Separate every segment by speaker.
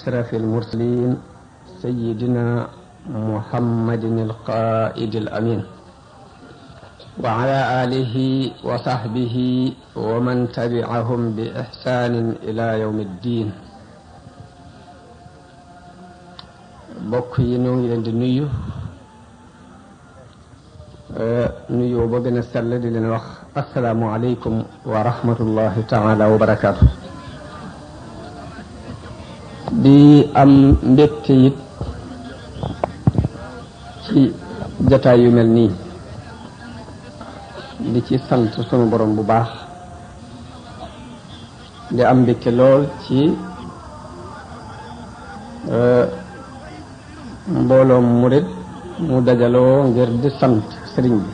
Speaker 1: أشرف المرسلين سيدنا محمد القائد الأمين وعلى آله وصحبه ومن تبعهم بإحسان إلى يوم الدين. bokk yi ñoo ngi leen di nuyu ba gën a sell di leen wax assalaamu aleykum wa rahmatullahi taala wa barakaatu. di am mbégte it ci jataay yu mel nii di ci sant sunu borom bu baax, di am mbégte lool ci mbooloom murit mu dajaloo ngir di sant sëriñ bi.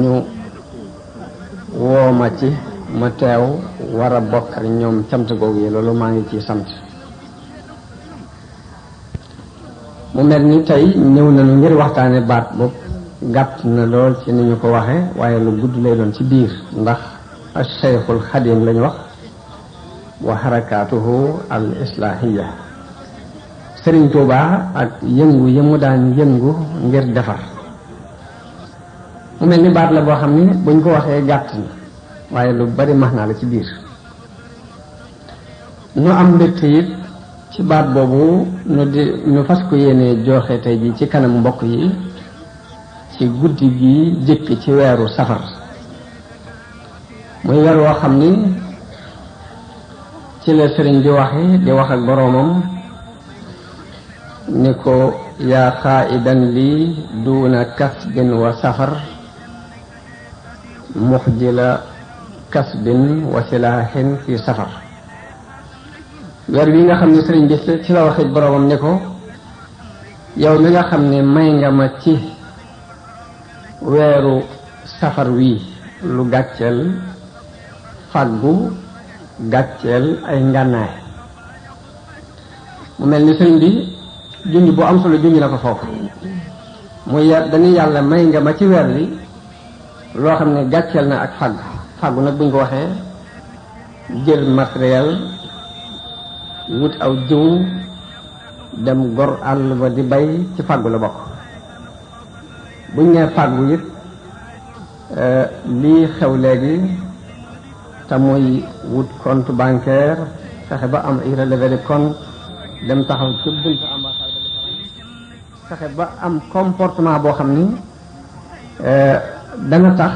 Speaker 1: ñu wooma ci ma teew war a bokk ak ñoom cant googu yi, loolu maa ngi ciy sant. mu mel ni tey ñëw nañu ngir waxtaane baat boobu gàtt na lool ci ni ñu ko waxe, waaye lu gudd lay doon ci biir, ndax Cheikhul Xadim lañu wax wa xarakaatuhu al islaahiya. Sëriñ Tuubaa ak yëngu yi mu daan yëngu ngir defar. mu mel ni baat la boo xam ni buñ ko waxee gàtt na, waaye lu bari max naa la ci biir. ñu am mbégte it ci baat boobu ñu fas ko yéene joxe tey ji ci kanam mbokk yi ci guddi gi jëkk ci weeru safar, muy weer woo xam ni ci la sëriñ bi waxe di wax ak boroomam ni ko yaa xaaidan lii duuna kasbin wa safar muxjila kasbin wa silaahin fi safar. weer wi nga xam ne sëriñ bi ci la waxe boroomam ni ko yow mi nga xam ne may nga ma ci weeru safar wi lu gàcceel fàggu gàcceel ay ngànnaay. mu mel ni sëriñ bi junj bu am solo junj na ko foofu, muy dañuy yàlla may nga ma ci weer wi loo xam ne gàcceel na ak fàggu. fàggu nag buñ ko waxee jël matériel wut aw jiw dem gor àll ba di bay ci fàggu la bokk. buñ nee fàggu it lii xew léegi te muy wut compte bancaire, fexe ba am ay relevé de compte, dem taxaw ci buntu ambassade de France, fexe ba am comportement boo xam ni dana tax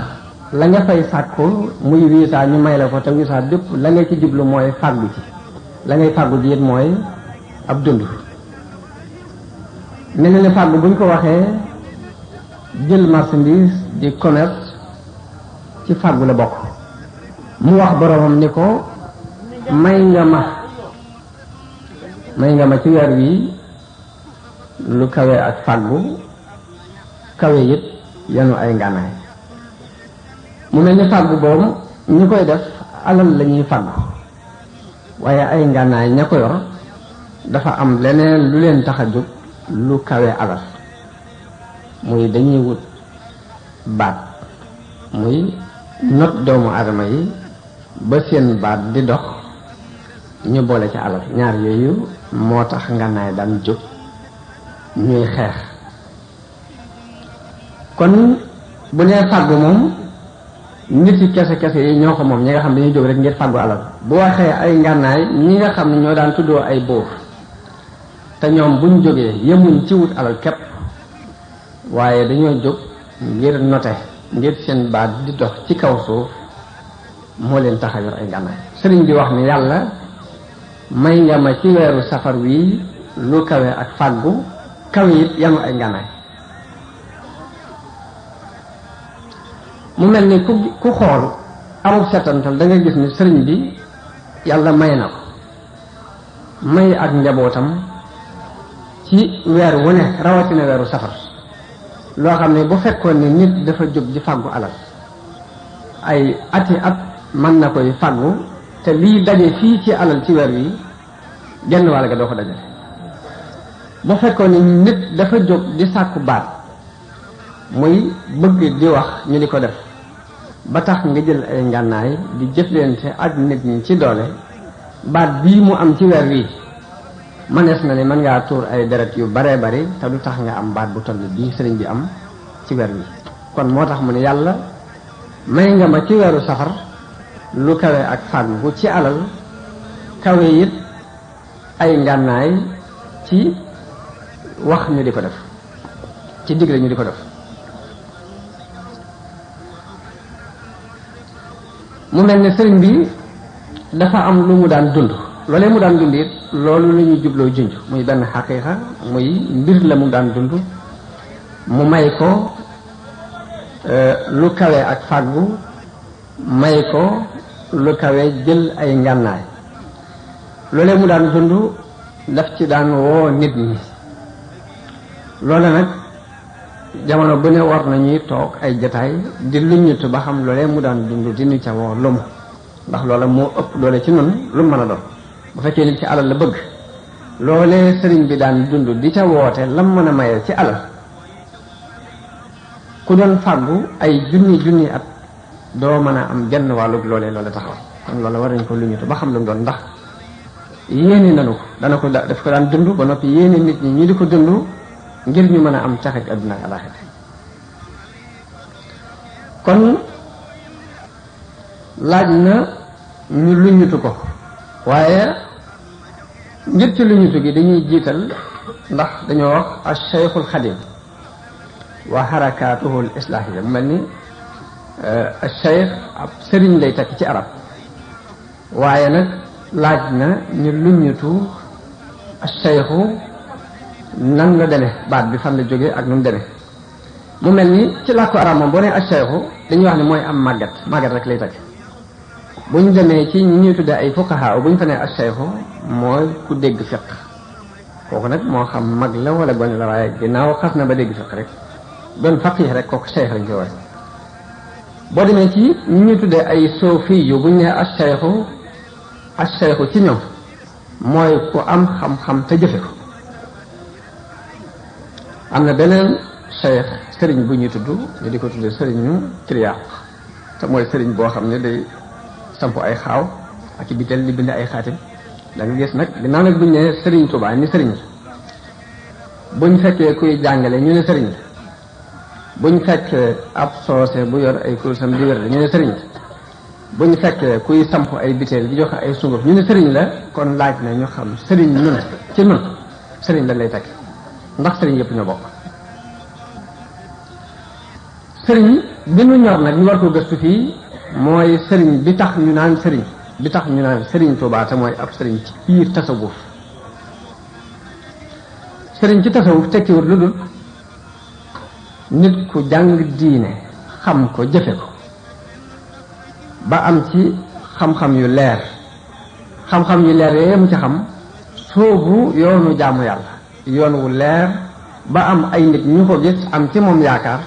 Speaker 1: la nga fay sàkku muy visa ñu may la ko, te visa bépp la nga ci jublu mooy fàggu ci. la ngay fàggu ji it mooy ab dund. mel na ne fàggu buñ ko waxee jël marchandise di commerce ci fàggu la bokk. mu wax boroomam ni ko may nga ma ci weer wi lu kawe ak fàggu, kawe it yanu ay ngànnaay. mu mel ni fàggu boobu ñi koy def alal la ñuy fàggu, waaye ay ngànnaay ña ko yor dafa am leneen lu leen tax a jóg lu kawe alal, muy dañuy wut baat, muy not doomu aadama yi ba seen baat di dox, ñu boole ci alal. ñaar yooyu moo tax ngànnaay daan jóg ñuy xeex. kon bu nee fàggu moom nit yi kese kese yi ñoo ko moom, ñi nga xam ne dañuy jóg rek ngir fàggu alal. bu waxee ay ngànnaay, ñi nga xam ne ñoo daan tuddoo ay buur te ñoom buñ jógee yemuñ ci wut alal képp, waaye dañoo jóg ngir note, ngir seen baat di dox ci kaw suuf, moo leen tax a yor ay ngànnaay. sëriñ bi wax ni yàlla may nga ma ci weeru safar wi lu kawe ak fàggu, kawe it yanu ay ngànnaay. mu mel ni ku xool amul setantal da nga gis ni sëriñ bi yàlla may na ko may ak njabootam ci weer wu ne, rawatina weeru safar, loo xam ne bu fekkoon ni nit dafa jóg di fàggu alal ay ati at mën na koy fàggu, te lii daje fii ci alal ci weer wi genn wàll ga doo ko daje. bu fekkoon ni nit dafa jóg di sàkku baat, muy bëgg di wax ñu di ko def, ba tax nga jël ay ngànnaay di jëflante ak nit ñi ci doole, baat bii mu am ci weer wi manees na ne mën ngaa tuur ay deret yu baree bari te du tax nga am baat bu toll bii sëriñ bi am ci weer wi kon moo tax mu ne yàlla may nga ma ci weeru safar lu kawe ak fàggu ci alal kawe it ay ngànnaay ci wax ñu di ko def ci digle ñu di ko def mu mel ne sëriñ bi dafa am lu mu daan dund loolee mu daan dund it loolu la ñuy jubloo junj muy benn xaqiiqa muy mbir la mu daan dund mu may ko lu kawe ak fàggu may ko lu kawe jël ay ngànnaay loolee mu daan dund daf ci daan woo nit ñi loola nag jamono bu ne war nañuy toog ay jataay di luññutu ba xam loolee mu daan dund di ñu ca woo lumu ndax loola moo ëpp doole ci nun lu mën a doon bu fekkee nit ci alal la bëgg loolee sëriñ bi daan dund di ca woote lam mën a maye ci alal ku doon fàggu ay junni at doo mën a am genn wàllug loolee loola taxaw kon loola war nañ ko luññutu ba xam lu mu doon ndax yéene nanu ko daf ko daan dund ba noppi yéene nit ñi ñu di ko dund ngir ñu mën a am taxit adduna ak alaaxira kon laaj na ñu luññutu ko waaye ngir ci luññutu gi dañuy jiital ndax dañoo wax al cheikhul xadim wa xarakaatuhu al islaahiya mu mel ni al cheikh ab sëriñ lay takk ci arab waaye nag laaj na ñu luññutu al cheikhu nan la demee baat bi fan la jógee ak nu mu demee mu mel ni ci làkku arab moom boo nee al cheikhu dañuy wax ne mooy am màggat rek lay takk bu ñu demee ci ñi ñuy tuddee ay fuqaha bu ñu fa nee al cheikhu mooy ku dégg fiq kooku nag moo xam mag la wala gone la waaye ginnaaw xas na ba dégg fiq rek doon faqih rek kooku cheikh lañ koy wax boo demee ci ñi ñuy tuddee ay suufi yu bu ñu nee al cheikhu ci ñoom mooy ku am xam-xam te jëfe ko am na beneen cheikh sëriñ bu ñuy tudd ñu di ko tuddee sëriñu triaq te mooy sëriñ boo xam ne day samp ay xaaw ak i bitel li bind ay xaatim da nga gis nag ginnaaw nag buñ ne sëriñ Tuubaa ni sëriñ buñ fekkee kuy jàngale ñu ne sëriñ buñ fekkee ab soose bu yor ay kursam di wér ñu ne sëriñ buñ fekkee kuy samp ay bitel di joxe ay sunguf ñu ne sëriñ la kon laaj na ñu xam sëriñ ñun ci nun sëriñ lañ lay tekk ndax sëriñ yëpp ñoo bokk sëriñ bi nu ñor nag ñu war ko gëstu fii mooy sëriñ bi tax ñu naan sëriñ Tuubaa te mooy ab sëriñ ci biir tasawuf sëriñ ci tasawuf tekkiwut lu dul nit ku jàng diine xam ko jëfe ko ba am ci xam-xam yu leer yooyu mu ci xam soobu yoonu jaamu yàlla yoon wu leer ba am ay nit ñu ko gis am ci moom yaakaar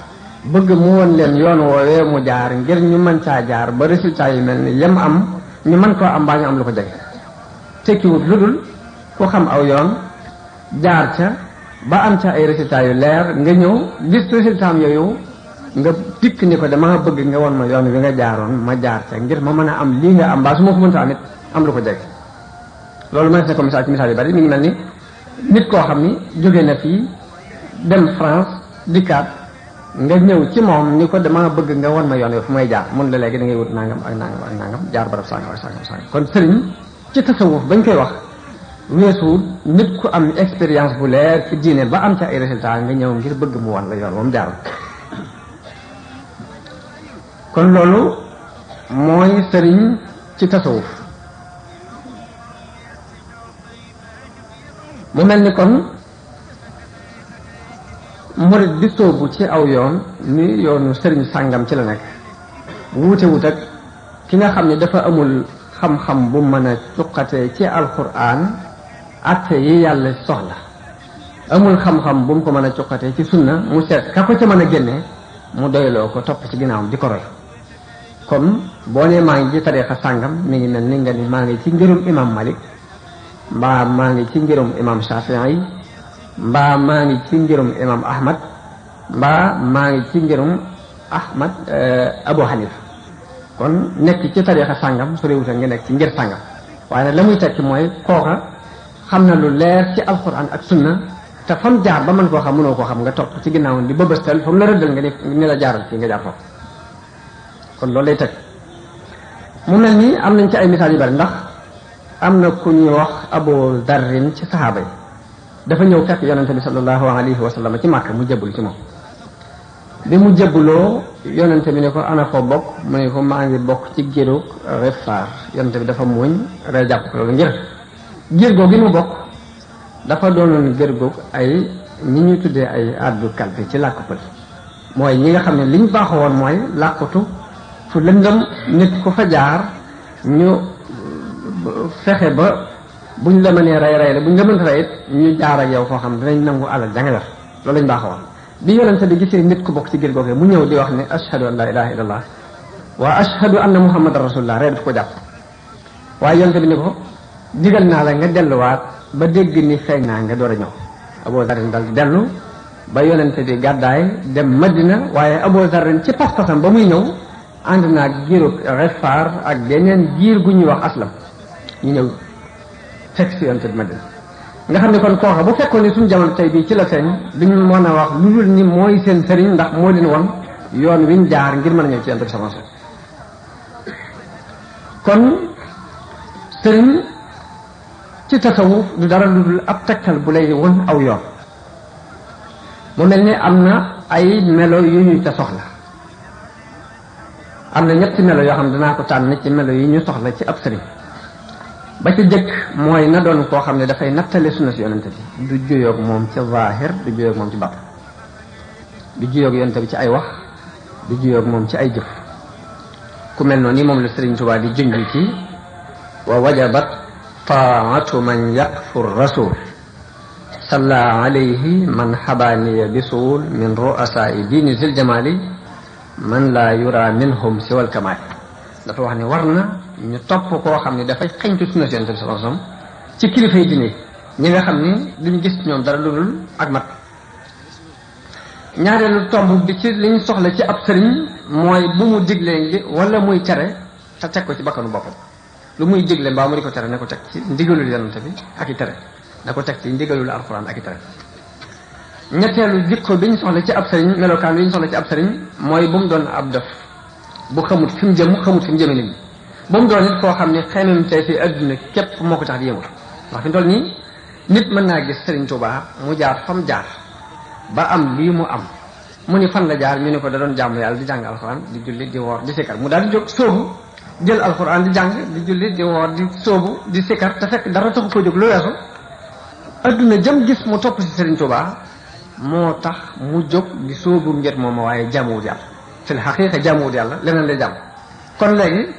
Speaker 1: bëgg mu won leen yoon woowee mu jaar ngir ñu mën caa jaar ba résultat yi mel ni yem am ñu mën koo am baa ñu am lu ko jege tekkiwut lu dul ku xam aw yoon jaar ca ba am ca ay résultats yu leer nga ñëw gis résultat am yooyu nga dikk ni ko dama bëgg nga won ma yoon wi nga jaaroon ma jaar ca ngir ma mën a am lii nga am baa su ma ko mënta am it am lu ko jege loolu ma ne ko misaal ci misaal yu bari mi ngi mel ni nit koo xam ni jóge na fii dem France dikkaat nga ñëw ci moom ni ko dama bëgg nga won ma yoon wi fu may jaar mun la léegi da ngay wut nangam ak nangam ak nangam jaar barab sangam ak sangam kon sëriñ ci tasawuf bañ koy wax weesuwut nit ku am expérience bu leer ci diine ba am ca ay résultats nga ñëw ngir bëgg mu wan la yoon moom jaar kon loolu mooy sëriñ ci tasawuf mu mel ni kon murid bi soobu ci aw yoon ni yoonu sëriñ sàngam ci la nekk wuute wut ak ki nga xam ne dafa amul xam-xam bu mën a cuqatee ci alquran atte yi yàlla soxla amul xam-xam bu mu ko mën a cuqatee ci sunna mu seet ka ko ca mën a génne mu doyloo ko topp ci ginnaawam di ko roy comme boo nee maa ngi ci tariixa sàngam mi ngi mel ni nga ni maa ngi ci ngirum imam Malik mbaa maa ngi ci ngirum imam Shafii mbaa maa ngi ci ngirum imam Ahmad mbaa maa ngi ci ngirum Abu Hanifa kon nekk ci tariixa sàngam su réewuta nga nekk ci ngir sàngam waaye nag la muy tekki mooy kooka xam na lu leer ci alxuraan ak sunna te fam jaar ba mën koo xam mënoo koo xam nga topp ci ginnaaw di bëbëstal fa mu la rëddal nga ni la jaaral fii nga jaar foofu kon loolu lay teg mu mel ni am nañ ci ay misaal yu bari ndax am na ku ñuy wax Abu Darrin ci saxaaba yi dafa ñëw fekk yonente bi sallallahu alayhi wa sallam ci Màkka mu jëbbul ci moom bi mu jëbbuloo yonente bi ne ko ana foo bokk mu ne ko maa ngi bokk ci géru Rifaar yonente bi dafa muuñ rey jàpp ko loolu ngir gér googu gi mu bokk dafa doonoon gér googu ay ñi ñuy tuddee ay addu kalpe ci làkk pël mooy ñi nga xam ne liñ baaxoo woon mooy làqutu fu lëndëm nit ku fa jaar ñu fexe ba buñ la mënee rey la buñ la mënta rey it ñu jaar ak yow foo xam dinañ nangu alal ja nga yor loolu lañ baaxoo woon bi yonente bi gisee nit ku bokk ci gér googu mu ñëw di wax ne ashhadu an la ilaha illallah wa ashhadu anna muhammadan rasulullah ree daf ko jàpp waaye yonente bi ni ko digal naa la nga delluwaat ba dégg ni feeñ naa nga door a ñëw Abu Zarrin dal dellu ba yonente bi gàddaay dem Madina waaye Abu Zarrin ci pas-pasam ba muy ñëw ànd naa giiru Rifaar ak beneen giir gu ñuy wax aslam ñu ñëw fekk si yonente bi Madina nga xam ne kon kooka bu fekkoon ni suñu jamono tey bii ci la feeñ duñu mën a wax lu dul ni mooy seen sëriñ ndax moo leen won yoon wiñ jaar ngir mën a ñëw ci yonente bi sama kon sëriñ ci tasawuf du dara lu dul ab tegtal bu lay won aw yoon mu mel ni am na ay melo yu ñu ca soxla am na ñetti melo yoo xam ne danaa ko tànn ci melo yi ñu soxla ci ab sëriñ ba ci jëkk mooy na doon koo xam ne dafay nattale sunna si yonente bi du juyoog moom ci zaahir du juyoog moom ci bàtt du juyoog yonente bi ci ay wax du juyoog moom ci ay jëf ku mel noonu ni moom la Sëriñ Tuubaa di junj ci wa wajabat taatu man yakfur rasul salla alayhi man xabaaniya bisuul min ru'asaai diini zil jamaali man laa yura minhum siwal kamaal dafa wax ne war na ñu topp koo xam ne dafay xeñtu sunna si yonente bi sallallahu alayhi wasallam ci kilifa yi diine ñi nga xam ni duñ gis ñoom dara lu dul ak mat ñaareelu tomb bi ci liñ soxla ci ab sëriñ mooy bu mu diglee wala muy tere te teg ko ci bakkanu boppam lu muy digle mbaa mu di ko tere na ko teg ci ndigalul yonente bi ak i tere na ko teg ci ndigalul alxuraan ak i tere ñetteelu jikko bi ñu soxla ci ab sëriñ melokaan bi ñu soxla ci ab sëriñ mooy bu mu doon ab def bu xamut fi mu jëm xamut fi mu jëme nit ñi bu mu doon nit koo xam ne xemem tey fi adduna képp moo ko tax di yëngu ndax fi mu toll nii nit mën naa gis Sëriñ Tuubaa mu jaar fam jaar ba am lii mu am mu ni fan la jaar ñu ne ko da doon jàmm yàlla di jàng alxuraan di julli di woor di sikkar mu daal di jóg sóobu jël alxuraan di jàng di julli di woor di sóobu di sikkar te fekk dara taxu ko jóg lu weesu adduna jëm gis mu topp si Sëriñ Tuubaa moo tax mu jóg di sóobu ngir moom waaye jaamuwut yàlla fil xaqiiqa jaamuwut yàlla leneen lay jàmm kon léegi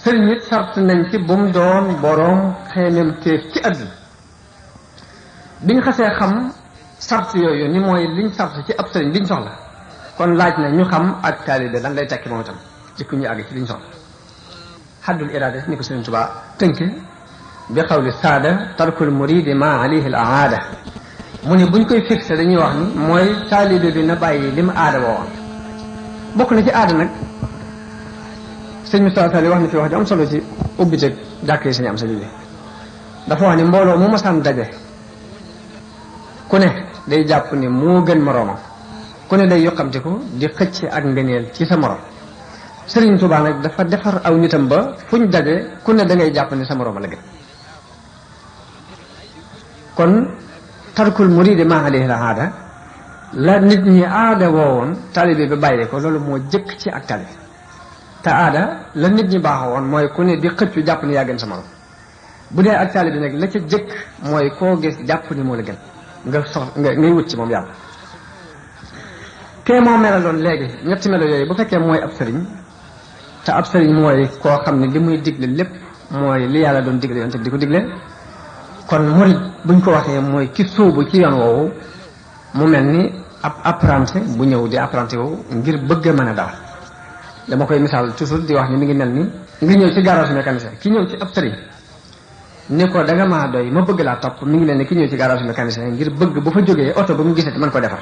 Speaker 1: sëriñ it sart nañ ci bu mu doon boroom xeemem téef ci àdduna bi ñu xasee xam sart yooyu ni mooy liñ sart ci ab sëriñ liñ soxla kon laaj na ñu xam ak taalibe lan lay tekki moom itam ci ku ñu àgg ci liñ soxla xaddul iraada ni ko Sëriñ Tuubaa tënk bi xawli saada tarkul muridi ma alayhi al aada mu ne buñ koy fixé dañuy wax ni mooy taalibe bi na bàyyi li mu aada woowoon bokk na ci aada nag sëñ Moustapha Sall wax na fi wax ju am solo ci ubbite jàkk yi sañu am sa jóge dafa wax ni mbooloo mu masaan daje ku ne day jàpp ni moo gën moroomam ku ne day yokkamtiku di xëcc ak ngëneel ci sa morom Sëriñ Tuubaa nag dafa defar aw nitam ba fuñ daje ku ne da ngay jàpp ni sa moroom la gën kon tarkul muridi ma alayhi al aada la nit ñi aada woowoon taalibe bi bàyyi ko loolu moo jëkk ci ak taalibe te aada la nit ñi baaxoo woon mooy ku ne di xëccu jàpp ni yaa gën sa morom bu dee ak taalibe bi nag la ca jëkk mooy koo gis jàpp ni moo la gën nga ngay wut ci moom yàlla kee moo melaloon léegi ñetti melo yooyu bu fekkee mooy ab sëriñ te ab sëriñ mooy koo xam ne li muy digle lépp mooy li yàlla doon digle yoon te di ko digle kon murid buñ ko waxee mooy ki sóobu ci yoon woowu mu mel ni ab apprenti bu ñëw di apprenti woowu ngir bëgg a mën a dawal dama koy misaal toujours di wax ni mi ngi mel ni nga ñëw ci garage mécanicien ki ñëw ci ab sëriñ ni ko da nga maa doy ma bëgg laa topp mi ngi mel ni ki ñëw ci garage mécanicien ngir bëgg bu fa jógee oto ba mu gisati mën ko defar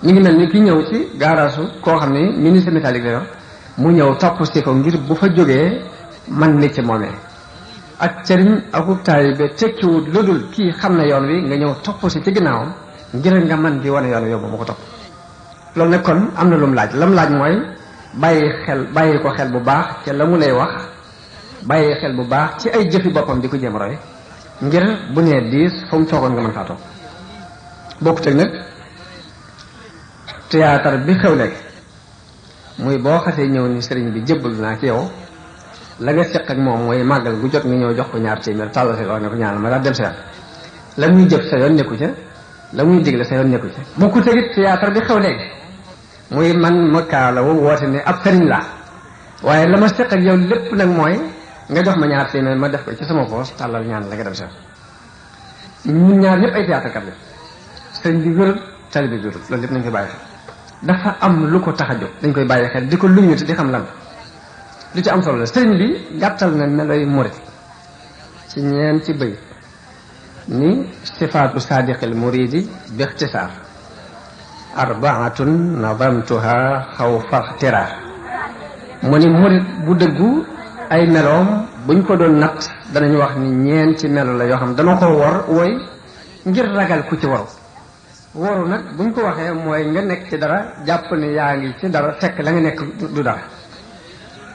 Speaker 1: mi ngi mel ni ki ñëw ci garage koo xam ne ministre métallique la yor mu ñëw topp si ko ngir bu fa jógee man nit ci moomee ak sëriñ akub taalibe tekkiwut lu dul kii xam na yoon wi nga ñëw topp si ci ginnaawam ngir nga man di wane yoon wi yow ba mu ko topp loolu nag kon am na lu mu laaj la mu laaj mooy bàyyi ko xel bu baax ci la mu lay wax bàyyi xel bu baax ci ay jëfi boppam di ko jéem roy ngir bu nee diis fa mu toogoon nga mën faa toog bokkut ak nag théâtre bi xew léegi muy boo xasee ñëw ni sëriñ bi jébbal naa ci yow la nga seq ak moom mooy màggal gu jot nga ñëw jox ko ñaar téeméer tàllal sa wax ne ko ñaanal ma daal dem sa yoon la muy jëf sa yoon nekku ca la muy digle sa yoon nekku ca bokkut ak it théâtre bi xew léegi muy man ma kaalawu woote ne ab sëriñ laa waaye la ma seq ak yow lépp nag mooy nga jox ma ñaar téeméer ma def ko ci sama poos tàllal ñaan la nga dem sa ñun ñaar ñëpp ay théâtre kat la sëriñ bi wérul tali bi wérul loolu lépp nañ koy bàyyi xel dafa am lu ko tax a jóg dañ koy bàyyi xel di ko luñu te di xam lan lu ci am solo la sëriñ bi gàttal na meloy murit ci ñeenti bëy ni sifaatu saadiqil muridi bi ixtisaar arbaatun nadamtuha xawfa ixtiraar mu ni murit bu dëggu ay meloom buñ ko doon natt danañ wax ni ñeenti melo la yoo xam dana ko woy ngir ragal ku ci waru nag buñ ko waxee mooy nga nekk ci dara jàpp ne yaa ngi ci dara fekk la nga nekk du dara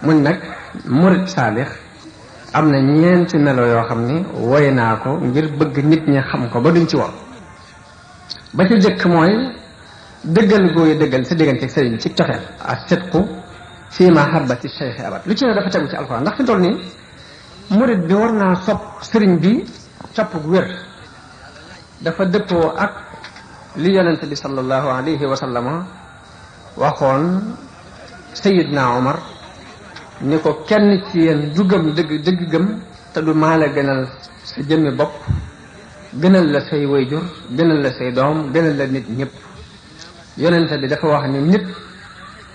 Speaker 1: mun nag murit saalix am na ñeenti melo yoo xam ni woy naa ko ngir bëgg nit ñi xam ko ba duñ ci war ba ci jëkk mooy dëggal gooyu dëggal sa diggante ak sëriñ ci coxeel ak sidqu fii mahabbati cheikhi abad lu ci ne dafa tegu ci alxuraan ndax fi toll nii murit bi war naa sopp sëriñ bi sopp gu wér dafa dëppoo ak li yonente bi sallallahu alayhi wa sallama waxoon sayidna omar ni ko kenn ci yéen du gëm dëgg gëm te du maa la gënal sa jëmmi bopp gënal la say wayjur gënal la say doom gënal la nit ñëpp yonente bi dafa wax ni nit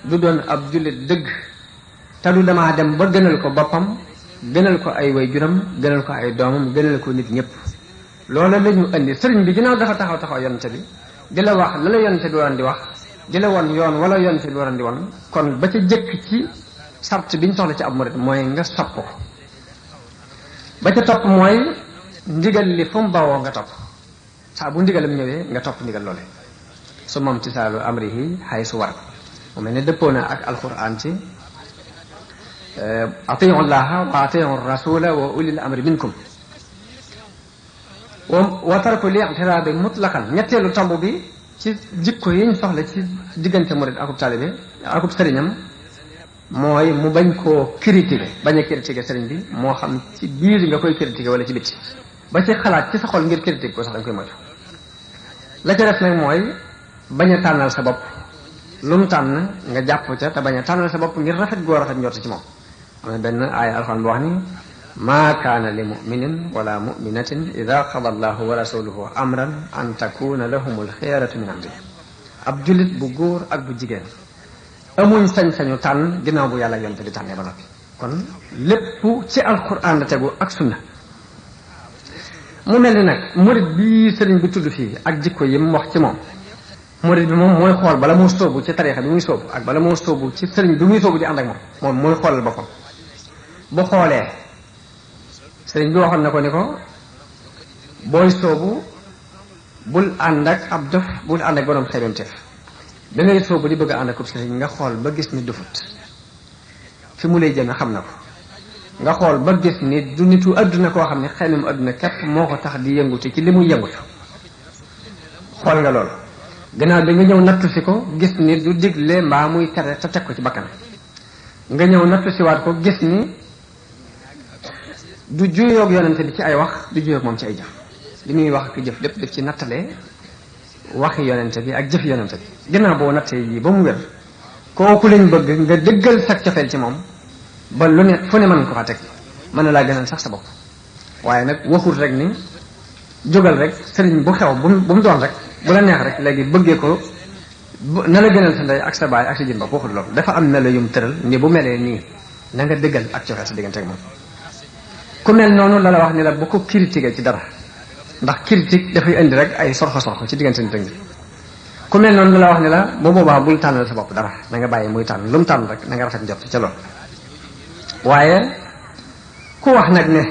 Speaker 1: du doon ab jullit dëgg te du damaa dem ba gënal ko boppam gënal ko ay wayjuram gënal ko ay doomam gënal ko nit ñëpp loolu la ñu indi sëriñ bi ginnaaw dafa taxaw yonente bi di la wax la la yonente bi waroon di wax di la won yoon wala yonente bi waroon di won kon ba ca jëkk ci sart biñ soxla ci ab murit mooy nga sopp ko ba ca topp mooy ndigal li fu mu bawoo nga topp saa bu ndigalam ñëwee nga topp ndigal loole su moom ci saalu amrihi xay su war mu mel ne dëppoo na ak alquran ci atiu llaha wa atiu rasula wa ulil amri minkum wa tarku li i'tiraadi mutlaqan ñetteelu tomb bi ci jikko yi ñu soxla ci diggante murit akub taalibe akub sëriñam mooy mu bañ koo critiquer bañ a critiquer sëriñ bi moo xam ci biir nga koy critiquer wala ci bitti ba ci xalaat ci sa xol ngir critiquer ko sax dañ koy moytu la ca def nag mooy bañ a tànnal sa bopp lu mu tànn nga jàpp ca te bañ a tànnal sa bopp ngir rafet goo rafet njort ci moom am na benn aaya alxuraan bu wax ni maa kaana li muminin wala muminatin ida qada allahu wa rasuluhu amran an takuna lahumul xiyaratu min amri ab jullit bu góor ak bu jigéen amuñ sañ-sañu tànn ginnaaw bu yàlla yonte di tànnee ba noppi kon lépp ci alquran la tegu ak sunna mu mel ni nag murit bi sëriñ bi tudd fii ak jikko yi mu wax ci moom murit bi moom mooy xool bala moo sóobu ci tariixa bi muy sóobu ak bala moo sóobu ci sëriñ bi muy sóobu di ànd ak moom mooy xoolal boppam bu xoolee sëriñ bi waxoon na ko ni ko booy sóobu bul ànd ak ab dof bul ànd ak borom xeebamteef da ngay sóobu di bëgg a ànd ak sëriñ nga xool ba gis ni dufut fi mu lay jëme xam na ko nga xool ba gis ni du nitu adduna koo xam ne xëy na mu adduna képp moo ko tax di yëngutu ci li muy yëngutu xool nga loolu gannaaw bi nga ñëw nattu si ko gis ni du digle mbaa muy tere te teg ko ci bakkan nga ñëw nattu si waat ko gis ni du juyoog yonente bi ci ay wax du juyoog moom ci ay jëf li muy wax ak jëf lépp def ci nattalee waxi yonente bi ak jëfi yonente bi gannaaw boo nattee yi ba mu wér kooku lañ bëgg nga dëggal sa cofeel ci moom ba lu ne fu ne mën ko fa teg mën na laa gënal sax sa bopp waaye nag waxut rek ni jógal rek sëriñ bu xew bu mu doon rek bu la neex rek léegi bëggee ko na la gënal sa ndey ak sa baay ak sa jën bopp waxut loolu dafa am melo yum tëral ni bu melee nii na nga dëggal ak cofeel sa diggante ak moom ku mel noonu la wax ni la bu ko critiquer ci dara ndax critique dafay indi rek ay sorxo ci diggante nit ak nit ku mel noonu la wax ni la bu boobaa bul tànnal sa bopp dara na nga bàyyi muy tànn lu mu tànn rek na nga rafet njort ca loolu waaye ku wax nag ne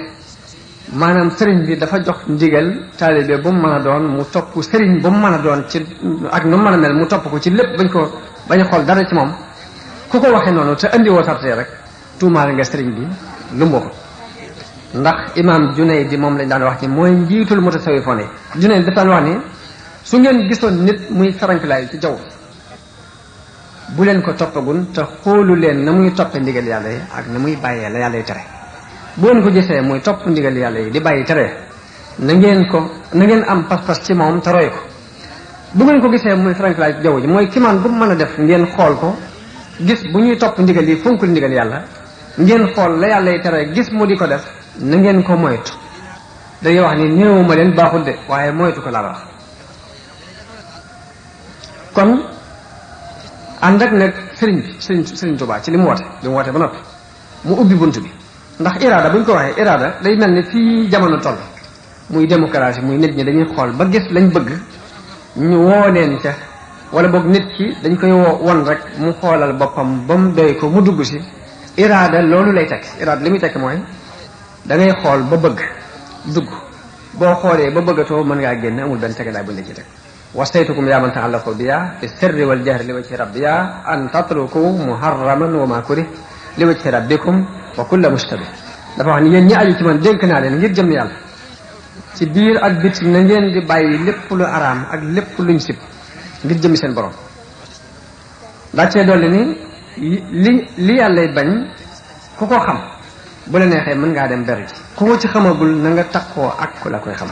Speaker 1: maanaam sëriñ bi dafa jox ndigal taalibe bu mu mën a doon mu topp sëriñ bu mu mën a doon ci ak nu mu mën a mel mu topp ko ci lépp bañ a xool dara ci moom ku ko waxee noonu te andi woo sartee rek tuumaal nga sëriñ bi lu mu ndax imam Junayd di moom lañ daan wax ci mooy njiitul mutasawifoon yi Junayd dafa daan wax ni su ngeen gisoon nit muy faranklaayu ci jaww bu leen ko toppagun te xoolu leen na muy toppe ndigal yàlla yi ak na muy bàyyee la yàlla yi tere bu ngeen ko gisee muy topp ndigal yàlla yi di bàyyi tere na ngeen am pas-pas ci moom te roy ko bu ngeen ko gisee muy faranklaayu ci jaww ji mooy kimaan bu mu mën a def ngeen xool ko gis bu ñuy topp ndigal yi funkul ndigal yàlla ngeen xool la yàlla yi tere gis mu di ko def na ngeen ko moytu dañuy wax ni néewuma leen baaxul de waaye moytu ko laa wax kon ànd ak nag sëriñ Tuubaa ci li mu woote ba noppi mu ubbi bunt bi ndax iraada bu ñu ko waxee iraada day mel ni fii jamono toll muy démocratie muy nit ñi dañuy xool ba gis lañ bëgg ñu woo leen ca wala boog nit ki dañ koy won rek mu xoolal boppam ba mu doy ko mu dugg si iraada loolu lay tekk iraada li muy tekk mooy da ngay xool ba bëgg dugg boo xoolee ba bëggatoo mën ngaa génn amul benn tegalaay buñ la ci teg wastaytukum yaa man ta'allaqu biya fi sirri wal jahri li wajhi rabbiya an tatruku muharraman wa ma kurih li wajhi rabbikum wa kulla mushtabih dafa wax ni yéen ñi aju ci man dénk naa leen ngir jëm yàlla ci biir ak biti na ngeen di bàyyi lépp lu araam ak lépp luñ sib ngir jëmi seen borom daa cee dolli ni li yàllay bañ ku ko xam bu la neexee mën ngaa dem beri ci ku ko ci xamagul na nga takkoo ak ku la koy xam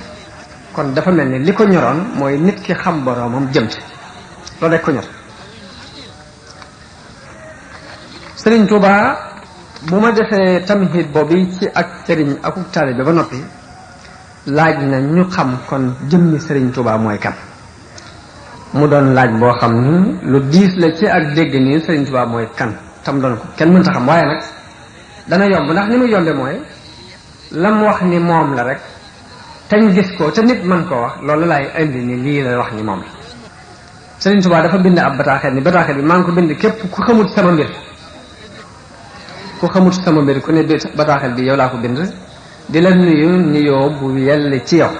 Speaker 1: kon dafa mel ni li ko ñoroon mooy nit ki xam boromam jëm ci loolu rek ko ñor Sëriñ Tuubaa bu ma defee tamhid boobu ci ak sëriñ akuk taalibe ba noppi laaj na ñu xam kon jëmmi Sëriñ Tuubaa mooy kan mu doon laaj boo xam ni lu diis la ci ak dégg nii Sëriñ Tuubaa mooy kan tam doon ko kenn mënta xam waaye nag dana yomb ndax ni muy yombe mooy lam wax ni moom la rek teñ gis ko te nit mën koo wax loolu laay indi ni lii la wax ni moom la Sëriñ Tuubaa dafa bind ab bataaxel ni bataaxel bi maa ngi ko bind képp ku xamut sama mbir ku ne bataaxel bi yow laa ko bind di la nuyu nuyoo bu yell ci yow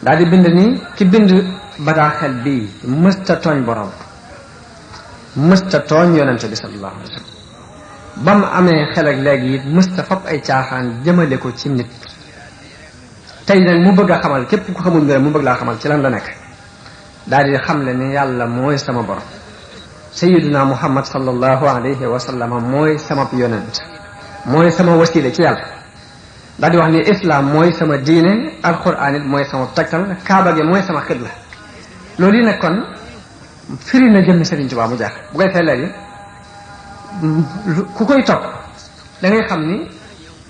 Speaker 1: daal di bind ni ki bind bataaxel bi mësta tooñ borom mësta tooñ yonente bi sallallahu alayhi wa sallam ba mu amee xel ak léegi it mësta fab ay caaxaan jëmale ko ci nit tey nag mu bëgg a xamal képp ku xamul mbir mu bëgg laa xamal ci lan la nekk daal di xam le ni yàlla mooy sama borom sayyiduna muhammad sallallahu alayhi wa sallam mooy sama yonent mooy sama wasila ci yàlla daal di wax ni islam mooy sama diine alquran it mooy sama tegtal kaaba gi mooy sama xibla loolu yi nag kon firi na jëmmi Sëriñ Tuubaa mu jeex bu koy fee léegi ku koy topp da ngay xam ni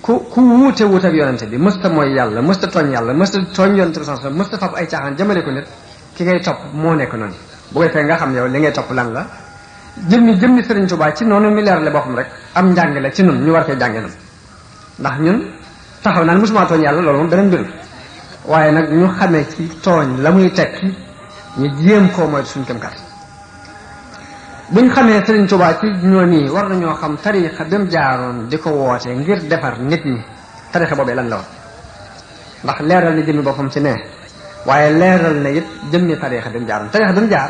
Speaker 1: ku wuute ak yonente bi mësta mooy yàlla mësta tooñ yàlla mësta tooñ yonente bi sax mësta fab ay caaxaan jëmale ko nit ki ngay topp moo nekk noonu bu koy fee nga xam yow li ngay topp lan la jëmmi Sëriñ Tuubaa ci noonu mi leer le boppam rek am njàng la ci nun ñu war fee jànge nun ndax ñun taxaw naan mësuma tooñ yàlla loolu moom beneen mbir waaye nag ñu xamee ci tooñ la muy tekki ñu jéem koo mooy suñ kem kat buñ xamee Sëriñ Tuubaa ci ñoo nii war nañoo xam tariixa dem jaaroon di ko woote ngir defar nit ñi tariixa boobee lan la woon ndax leeral na jëmmi boppam ci ne waaye leeral na it jëmmi tariixa dem jaaroon tariixa dem jaar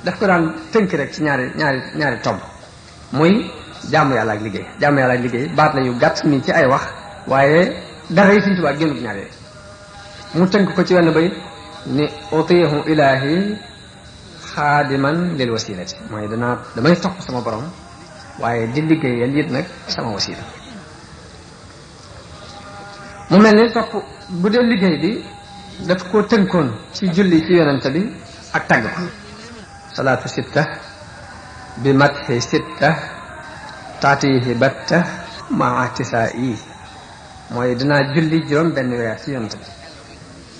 Speaker 1: daf ko daan tënk rek ci ñaari tomb muy jaamu yàlla ak liggéey baat la yu gàtt nii ci ay wax waaye dara yi Sëriñ Tuubaa génnut ñaar yooyu mu tënk ko ci wenn bay ni utiihu ilaahi xaadiman lil wasilati mooy damay topp sama borom waaye di liggéeyal it nag sama wasila mu mel ni topp bu dee liggéey bi daf ko tënkoon ci julli ci yonente bi ak tàgg ko salaatu sitta bi matxi sitta taatihi batta maa tisaa yi mooy dinaa julli juróom benn weer ci yonente bi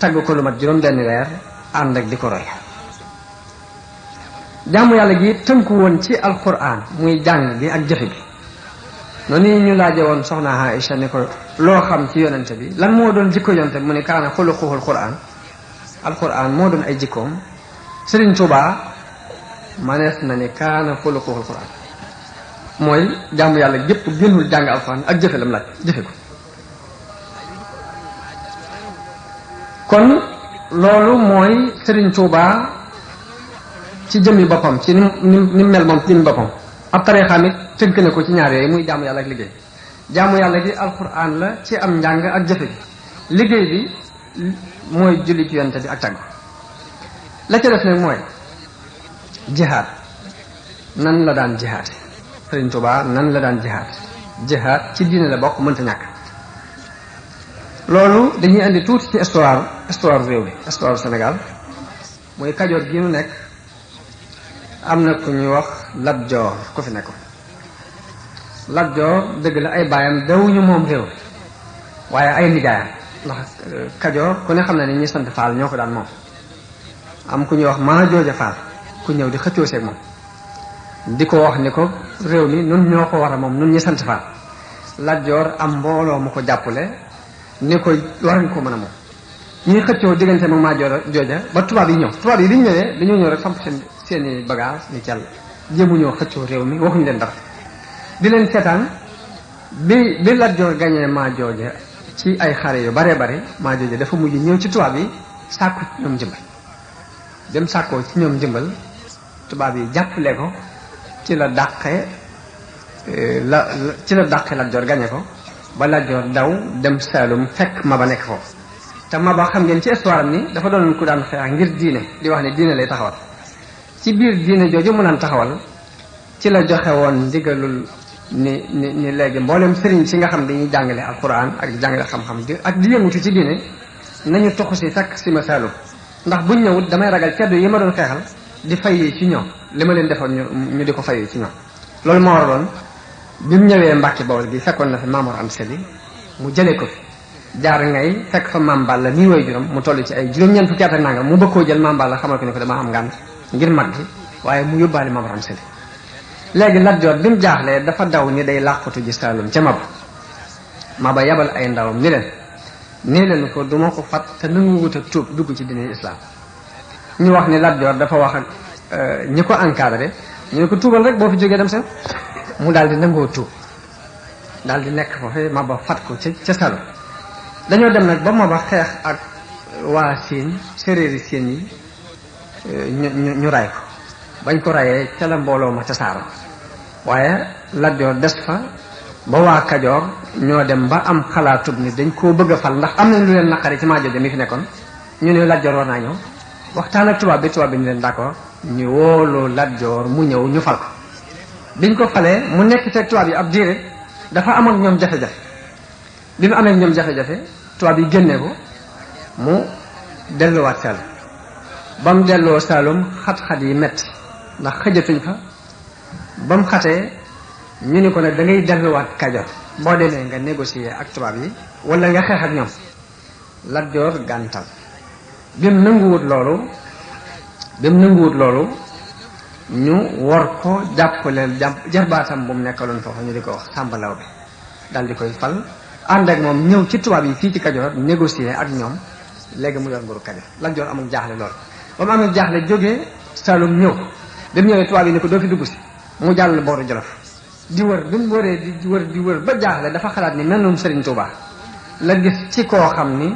Speaker 1: tàgg ko lu mat juróom benn weer ànd ak di ko roy jaamu yàlla gi tënku woon ci alquran muy jàng bi ak jëfe bi noonu ñu laaje woon soxna Aïcha ni ko loo xam ci yonente bi lan moo doon jikko yonente bi mu ne kaana xuluquhul quran alquran moo doon ay jikkoom Sëriñ Tuubaa manees na ni kaana xuluquhul quran mooy jaamu yàlla gépp génnul jàng alquran ak jëfe lam laaj jëfe ko kon loolu mooy Serigne Touba ci jëmmi boppam ci ni mel moom ci jëmmi boppam ab tariixam it tënk na ko ci ñaar yooyu muy jaamu yàlla ak liggéey jaamu yàlla gi alquran la ci am njàng ak jëfe gi liggéey bi mooy julli ci yonent bi ak tàgg la ca def nag mooy jihaad nan la daan jihaad Serigne Touba nan la daan jihaad ci diine la bokk mënta ñàkk loolu dañuy indi tuuti ci histoire réew mi histoire Sénégal mooy Kajoor gi nu nekk am na ku ñuy wax Lat Joor ku fi nekkoon Lat Joor dëgg la ay baayam dawuñu moom réew waaye ay nijaayam ndax Kajoor ku ne xam na ni ñi sant Faal ñoo ko daan moom am ku ñuy wax maa jooja Faal ku ñëw di xëccoo seeg moom di ko wax ni ko réew mi nun ñoo ko war a moom nun ñi sant Faal Lat Joor am mbooloo mu ko jàppale ni ko war nga ko mën a moom ñuy xëccoo diggante mag maa jooja ba tubaab yi ñëw tubaab yi bi ñu ñëwee dañoo ñëw rek samp seeni bagage ni cell jéemuñoo xëccoo réew mi waxuñu leen dara di leen seetaan bi Lat Joor gañee maa jooja ci ay xare yu bare bare maa jooja dafa mujj ñëw ci tubaab yi sàkku ci ñoom jëmbal dem sàkkoo ci ñoom jëmbal tubaab yi jàppale ko ci la dàqe Lat Joor gañe ko ba Lat Joor daw dem Saalum fekk Maba nekk foofu te Maba xam ngeen ci histoire am ni dafa doon ku daan xeex ngir diine di wax ne diine lay taxawal ci biir diine jooju mu naan taxawal ci la joxe woon ndigalul ni léegi mboolem sëriñ si nga xam dañuy jàngale alquran ak di jàngale xam-xam ak di yëngutu ci diine nañu toxu si fekk si ma Saalum ndax buñ ñëwut damay ragal ceddo yi ma doon xeexal di fayee ci ñoom li ma leen defoon ñu di ko fayee ci ñoom loolu moo waraloon bi mu ñëwee Mbàkke Bawol gi fekkoon na fi Maam Mor Anta Sali mu jëlee ko fi jaar ngay fekk fa Maam Balla nii woy juróom mu toll ci ay juróom-ñeent fukki at ak nangam mu bëgg koo jël Maam Balla xamal ko ni ko damaa am ngànt ngir mag gi waaye mu yóbbaale Maam Mor Anta Sali léegi Lat Joor bi mu jaaxlee dafa daw ni day làqatu ji Saalum ca Maba yabal ay ndawam ni leen ko duma ko fat te nangu wut ak tuub dugg ci diine islam ñu wax ni Lat Joor dafa wax ak ñi ko encadré ñu ne ko tuubal rek boo fi jógee dem seen mu daal di nangoo tuub daal di nekk foofu Maba fat ko ca Saalum dañoo dem nag ba Maba xeex ak waa Siin séeréeri Siin yi ñu ray ko bañ ko rayee ca la mbooloo ma ca saaro waaye Lat Joor des fa ba waa Kajoor ñoo dem ba am xalaatub ni dañ koo bëgg a fal ndax am nañ lu leen naqari ci maa jooje mi fi nekkoon ñu ne Lat Joor war naa ñëw waxtaan ak tubaab bi ni leen d'accord ñu wooloo Lat Joor mu ñëw ñu fal ko biñ ko falee mu nekk te tubaab yi ab diire dafa amoon ñoom jafe-jafe bi mu amee ñoom jafe-jafe tubaab yi génnee ko mu delluwaat Saalum ba mu delloo Saalum xat-xat yi metti ndax xëjatuñ fa ba mu xatee ñu ni ko nag da ngay delluwaat Kajoor boo demee nga négocier ak tubaab yi wala nga xeex ak ñoom Lat Joor gàntal bi mu nanguwut loolu ñu war ko jàppaleel jarbaatam bu mu nekkaloon foofu ñu di ko wax Sàmba Lawbe dal di koy fal ànd ak moom ñëw ci tubaab yi fii ci Kajoor négocier ak ñoom léegi mu yor nguuru Kajoor Lat Joor amul jaaxle lool ba mu amee jaaxle jógee Saalum ñëw bi mu ñëwee tubaab yi ni ko doo fi dugg si mu jàll booru Jolof di wër bi mu wëree di wër ba jaaxle dafa xalaat ni mel noonu Serigne Touba la gis ci koo xam ni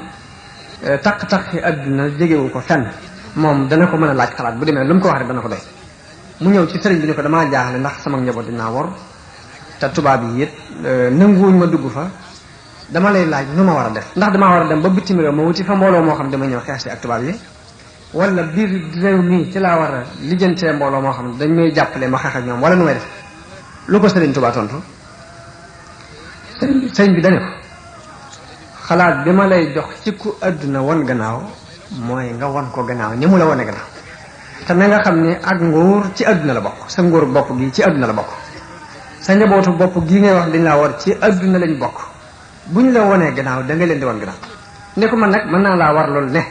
Speaker 1: taq-taqi adduna jegewu ko fenn moom dana ko mën a laaj xalaat bu demee lu mu ko wax rek dana ko doy mu ñëw ci sëriñ bi ni ko damaa jaaxle ndax sama njaboot dinaa wor te tubaab yi it nanguwuñ ma dugg fa dama lay laaj nu ma war a def ndax damaa war a dem ba bitim réew ma wuti fa mbooloo moo xam dama ñëw xeex si ak tubaab yi wala biir réew mii ci laa war a lijjantee mbooloo moo xam ne dañ may jàppale ma xeex ak ñoom wala nu may def lu ko Sëriñ Tuubaa tontu sëriñ bi dane ko xalaat bi ma lay jox ci ku àdduna won gannaaw mooy nga won ko gannaaw ni mu la wone gannaaw te na nga xam ne ak nguur ci àdduna la bokk sa nguur bopp gi ci àdduna la bokk sa njabootu bopp gii ngay wax dañ laa war ci àdduna lañ bokk bu ñu la wonee gannaaw da nga leen di won gannaaw ne ko man nag mën naa laa war loolu ne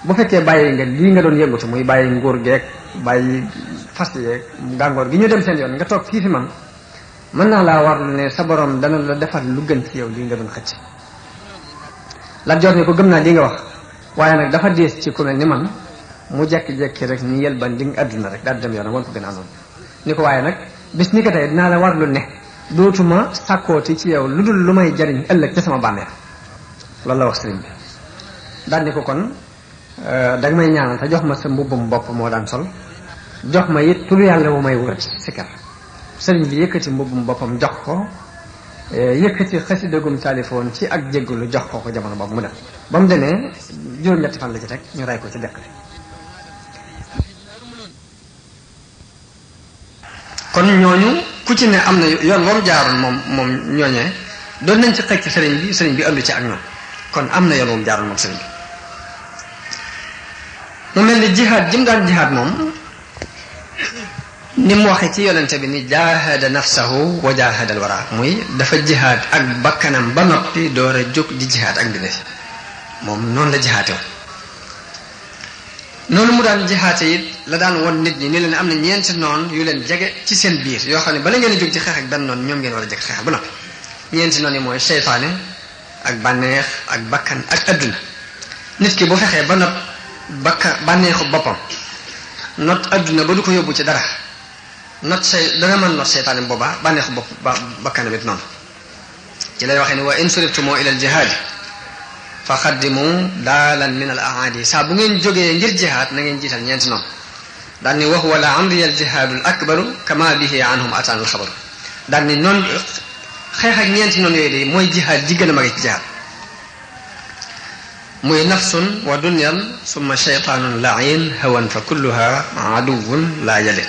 Speaker 1: bu fekkee bàyyi nga lii nga doon yëngatu muy bàyyi nguur geeg bàyyi fas yeeg gàngoor gi ñu dem seen yoon nga toog fii fi man mën naa laa warlu ne sa borom dana la defal lu gën ci yow lii nga doon xëcc Lat Joor ne ko gëm naa li nga wax waaye nag dafa dees ci ku mel ni man mu jekki-jekki rek ni yel ban di nga àdduna rek daal di dem yoonam wan ko gën a noonu ni ko waaye nag bis ni ko tey dinaa la warlu ne dootuma sàkkooti ci yow lu dul lu may jariñ ëllëg ca sama bàmmeel loolu la wax sëriñ bi daal ni ko kon danga may ñaanal te jox ma sa mbubbum bopp moo daan sol jox ma it turu yàlla wu may wër sikar sëriñ bi yëkkati mbubbum boppam jox ko yëkkati xasida gum taalifoon ci ak jéggulu jox ko jamono boobu mu dem ba mu demee juróom-ñetti fan la ci teg ñu rey ko ci dëkk kon ñooñu ku ci ne am na yoon moom jaaroon moom ñooñee doon nañ ci xëcc sëriñ bi ëndu ci ak ñoom kon am na yoon moom jaaroon moom sëriñ bi mu mel ni jihaad jim daan jihaad moom ni mu waxee ci yonente bi ni jaahada nafsahu wa jaahada alwara muy dafa jihaad ak bakkanam ba noppi door a jóg di jihaad ak mbindeef moom noonu la jihaate woon noonu mu daan jihaate it la daan won nit ñi ni leen am na ñeenti noon yu leen jege ci seen biir yoo xam ne bala ngeen a jóg ci xeex ak benn noonu ñoom ngeen war a jege xeex ba noppi ñeenti noonu yi mooy seytaane ak bànneex ak bakkan ak adduna nit ki bu fexee ba nopp bànneexu boppam not adduna ba du ko yóbbu ci dara dana mën not seytaane boobaa bànneexu bopp bakkanam it noonu ci lay waxee ni wa in suriftumoo ila al jihaadi fa xaddimu daalan min al aadi saa bu ngeen jógee ngir jihaad na ngeen jiital ñeenti noonu daan ni wax wala amriya al jihaadu al akbaru kama bihi anhum ataan al xabaru daan ni noonu xeex ak ñeenti noonu yooyu de mooy jihaad ji gën a mage ci jihaad muy nafsun wa dunyan summa shaytaanun lain hawan fa kulluha aduwun laa yale